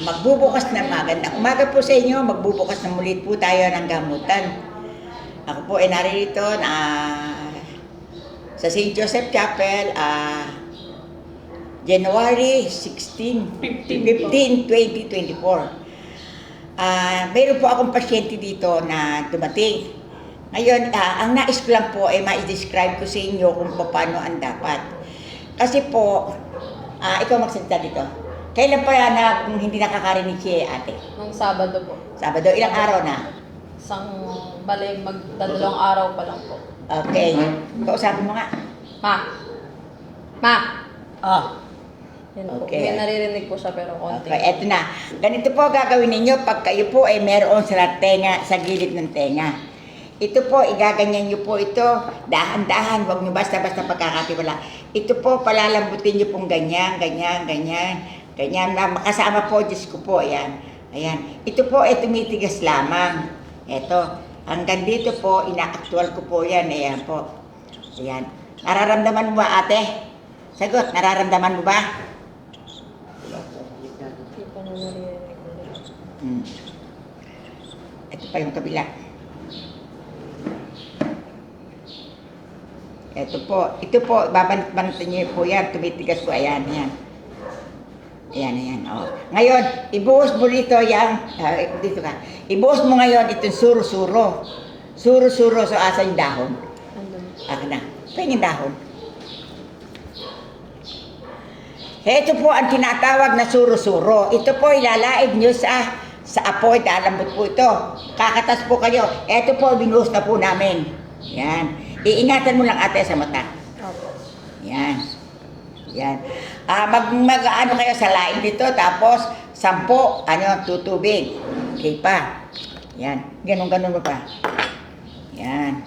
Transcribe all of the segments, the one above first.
magbubukas na magandang umaga po sa inyo. Magbubukas na muli po tayo ng gamutan. Ako po ay narito na sa St. Joseph Chapel, January 15, 2024. Mayroon po akong pasyente dito na dumating. Ngayon, ang nais ko lang po ay ma-describe ko sa inyo kung paano ang dapat. Kasi po, ikaw magsalita dito. Kailan pa na hindi nakakarinig si ate? Nung Sabado po. Sabado, ilang araw na? Isang bali, magdadalawang araw pa lang po. Okay. Kausapin mo nga. Ma! Ma! Oh. Yun po. Okay. May naririnig po siya pero konti. Okay, eto na. Ganito po gagawin ninyo pag kayo po ay meron sa tenga, sa gilid ng tenga. Ito po, igaganyan nyo po ito, dahan-dahan, huwag nyo basta-basta pagkakatiwala. Ito po, palalambutin nyo pong ganyan, ganyan, ganyan, ganyan, na makasama po, Diyos ko po, ayan. Ayan. Ito po ay tumitigas lamang. Ito, hanggang dito po, ina-actual ko po yan, ayan po. Ayan. Nararamdaman mo ba, ate? Sagot, nararamdaman mo ba? Hindi po na naririnig. Ito pa yung kabila. Ito po, babantan niyo po yan, tumitigas po, ayan, ayan. Ayan, ayan, oh. Ngayon, ibuhos mo dito yan, dito ka. Ibuhos mo ngayon itong suro-suro. Suro-suro, so asa yung dahon? Akin na, pahingin dahon. Ito po ang tinatawag na suro-suro. Ito po ilalaib nyo sa apoy, dalambot po ito. Kakatas po kayo. Ito po, binuhos na po namin. Yan. Iingatan mo lang ate sa mata. Opo. Yan. Yan. Ano kayo sa laing dito, tapos 10, tutubig. Okay pa. Yan. Ganun mo pa. Yan.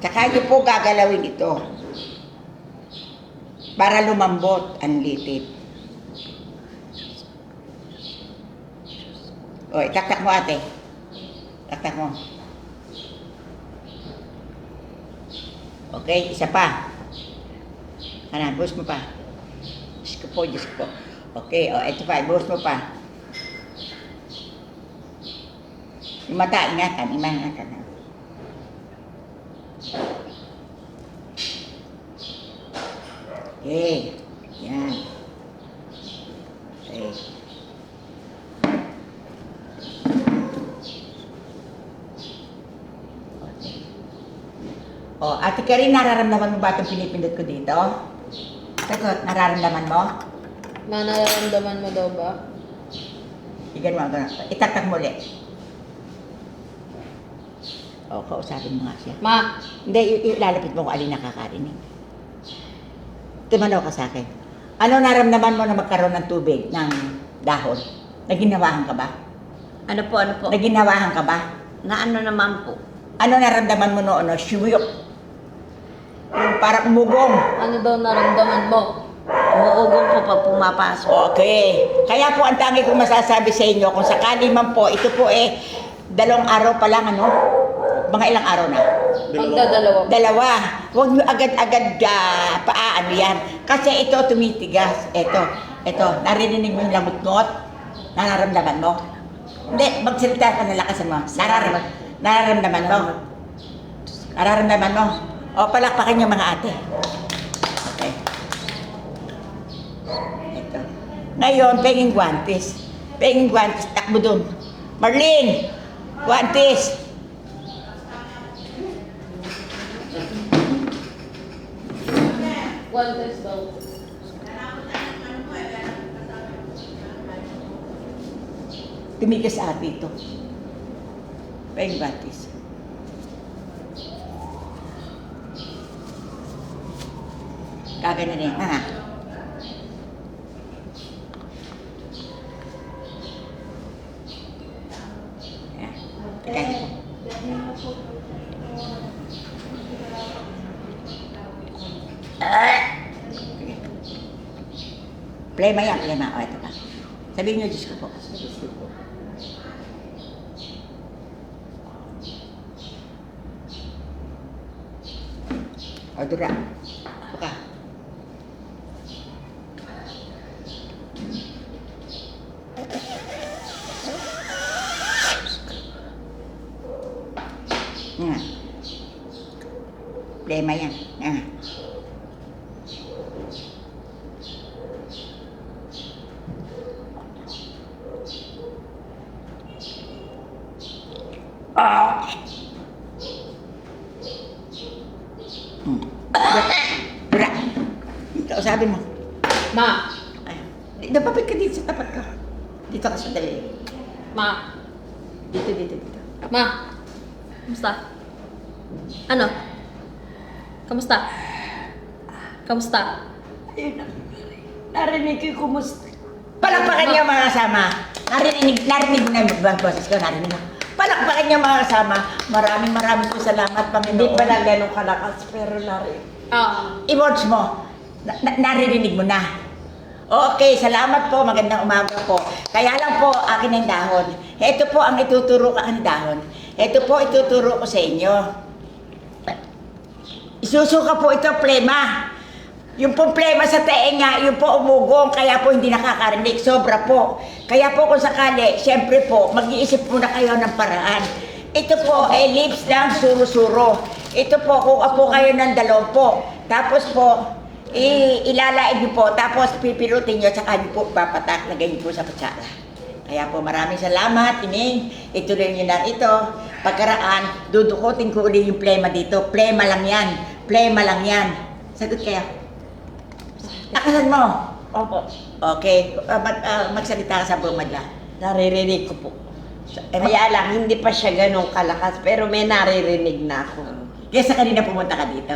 Tsaka nyo po gagalawin ito. Para lumambot ang litid. O, itaktak mo ate. Taktak mo. Okay, isa pa. Ano, buhos mo pa. Diyos ko po, Diyos ko po. Okay, ito pa, buhos mo pa. Yung mata, ingatan. Okay, yan. Okay. Ate Karin, nararamdaman mo ba itong pinipindot ko dito? Sagot, nararamdaman mo? Ma, nararamdaman mo daw ba? Igan mo, gano'n. Itatak mo ulit. Kausapin mo nga siya. Ma! Hindi, ilalapit mo kung alin nakakarinig. Tumanaw ka sa akin. Ano naramdaman mo na magkaroon ng tubig, ng dahon? Naginawahan ka ba? Ano po? Naginawahan ka ba? Na ano naman po? Ano naramdaman mo noon? Shuyok. Yung parang umugong. Ano daw naramdaman mo? Umuugong po pag pumapasok. Okay. Kaya po ang tangi kong masasabi sa inyo, kung sakali man po, ito po 2 araw pa lang, mga ilang araw na? Magdadalawa. Huwag nyo agad-agad paano yan. Kasi ito tumitigas. Ito. Narinig mo yung lamot-ngot? Nararamdaman mo? Hindi, magsalita ka na lakasan mo. Nararamdaman mo? Nararamdaman mo? Palakpakan niyo mga ate. Okay. Ito. Ngayon, penging guantes. Takbo dun. Marlene! Guantes! One test daw. Tumigas ate ito. Penging guantes. Kagana rin, ha? Teka. Play mo yan. Ito pa. Sabihin niyo, Diyos ko po. Dura. Buka. Plema yan. Ah. Ah. Bra. Kausapin mo. Ma! Ay, napapit ka dito sa tapat ko. Dito ka sa dali. Ma! Dito. Ma! Kamusta? Ano? Kamusta? Kamusta? Ayun na. Narinig ko kumusta. Palakpakan niyo mga kasama. Narinig na yung boses ko, narinig mo. Palakpakan niyo mga kasama. Maraming po salamat, Panginoon. Hindi pa lang ganun kalakas, pero narinig. I-words mo. Narinig mo na. Okay, salamat po. Magandang umaga po. Kaya lang po, akin ang dahon. Ito po ang ituturo ko ang dahon. Ito po ituturo ko sa inyo. Isusuka po ito, plema. Yung pong plema sa tenga, yung po umugong, kaya po hindi nakakarinig. Sobra po. Kaya po kung sakali, siyempre po, mag-iisip muna kayo ng paraan. Ito po ay lips ng suro-suro. Ito po, kuha po kayo ng 2. Tapos po, ilalain niyo po. Tapos pipirutin niyo, saka niyo po papatak, lagay niyo po sa kutsara. Kaya po maraming salamat, Ining. Ituloy niyo lang ito. Pagkaraan, dudukutin ko ulit yung plema dito. Plema lang yan. Plema lang yan. Sagot kayo. Akasan mo. Opo. Okay. Magsalita ka sa bumadla. Naririnig ko po. Eh, Kaya lang, hindi pa siya ganun kalakas, pero may naririnig na ako. Kaya sa kanina pumunta ka dito.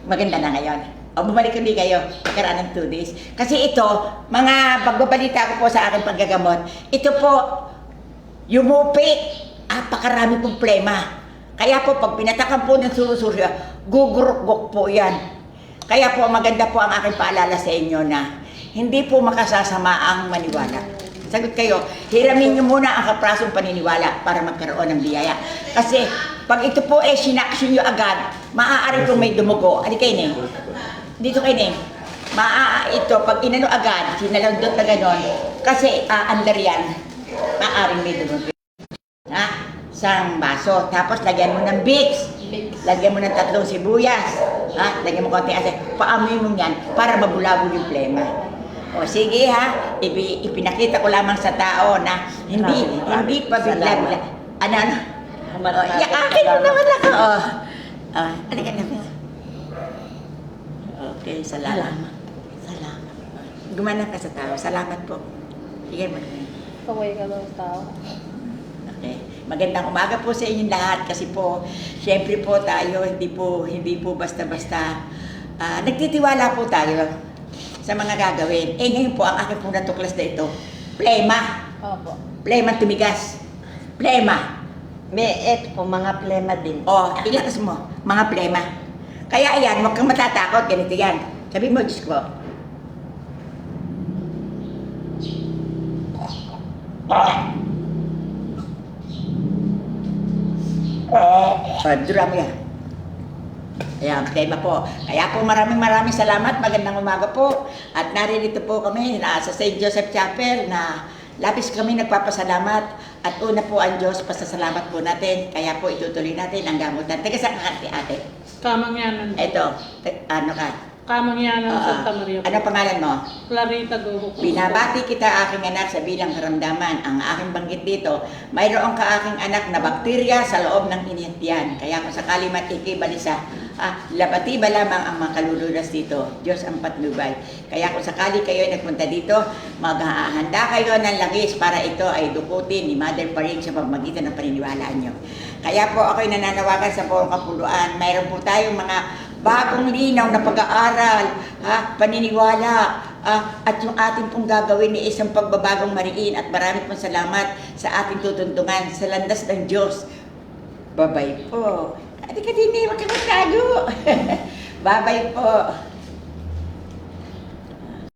Maganda na ngayon. O bumalik ulit kayo. Pagkaraan ng 2 days. Kasi ito, mga pagbabalita ko po sa aking paggagamot, ito po, yumupi. Pakarami pong plema. Kaya po, pag pinatakan po ng surusurya, guguruk po yan. Kaya po, maganda po ang aking paalala sa inyo na hindi po makasasama ang maniwala. Sagot kayo, hiramin nyo muna ang kaprasong paniniwala para magkaroon ng biyaya. Kasi pag ito po sinaksyon nyo agad, maaari pong may dumugo. Ano kayo, Neng? Dito kayo, Neng. Ito, pag inano agad, sinalandot na gano'n, kasi aandar yan, maaaring may dumugo. Isang baso. Tapos lagyan mo ng Vicks. Lagyan mo ng 3 sibuyas. Lagyan mo konting asin. Paamoy mo yan para mabulabog yung plema. O sige ha, ipinakita ko lamang sa tao na hindi pa bigla. Ano? Yakakin mo naman ako. Halika na. Okay, salamat. Gumana ka sa tao. Salamat po. Sige, Kaway ka daw tao. Okay. Magandang umaga po sa inyong lahat kasi po, syempre po tayo, hindi po basta-basta nagtitiwala po tayo sa mga gagawin. Ngayon po, ang akin po natuklas na ito, plema. Opo. Plema tumigas. Plema. May et po, mga plema din. Ilakas mo, mga plema. Kaya ayan, huwag kang matatakot, ganito yan. Sabi mo, Diyos ko. Dura mo yan. Ayan, tema po. Kaya po maraming salamat. Magandang umaga po. At naririto po kami sa St. Joseph Chapel na labis kami nagpapasalamat. At una po ang Diyos, pasasalamat po natin. Kaya po itutuloy natin ang gamutan. Teka saan ka ate? Kamangyanan. Ito, ano ka? Kamangyanan Santa Maria. Ano pangalan mo? Clarita Gobo. Binabati kita aking anak sa bilang karamdaman. Ang aking banggit dito, mayroong ka aking anak na bakterya sa loob ng initian. Kaya kung sakali matikibalisa, labati ba lamang ang mga kalulunas dito? Diyos ang patnubay. Kaya kung sakali kayo ay nagpunta dito, maghahanda kayo ng langis para ito ay dukutin ni Mother Paring sa pamamagitan ng paniniwalaan nyo. Kaya po ako'y nananawagan sa buong kapuluan. Mayroon po tayong mga bagong linaw na pag-aaral, paniniwala, at yung ating pong gagawin ay isang pagbabagong mariin at marami pong salamat sa ating tutuntungan sa landas ng Diyos. Babay po. Adi ka din, huwag kang magtago. Babay po.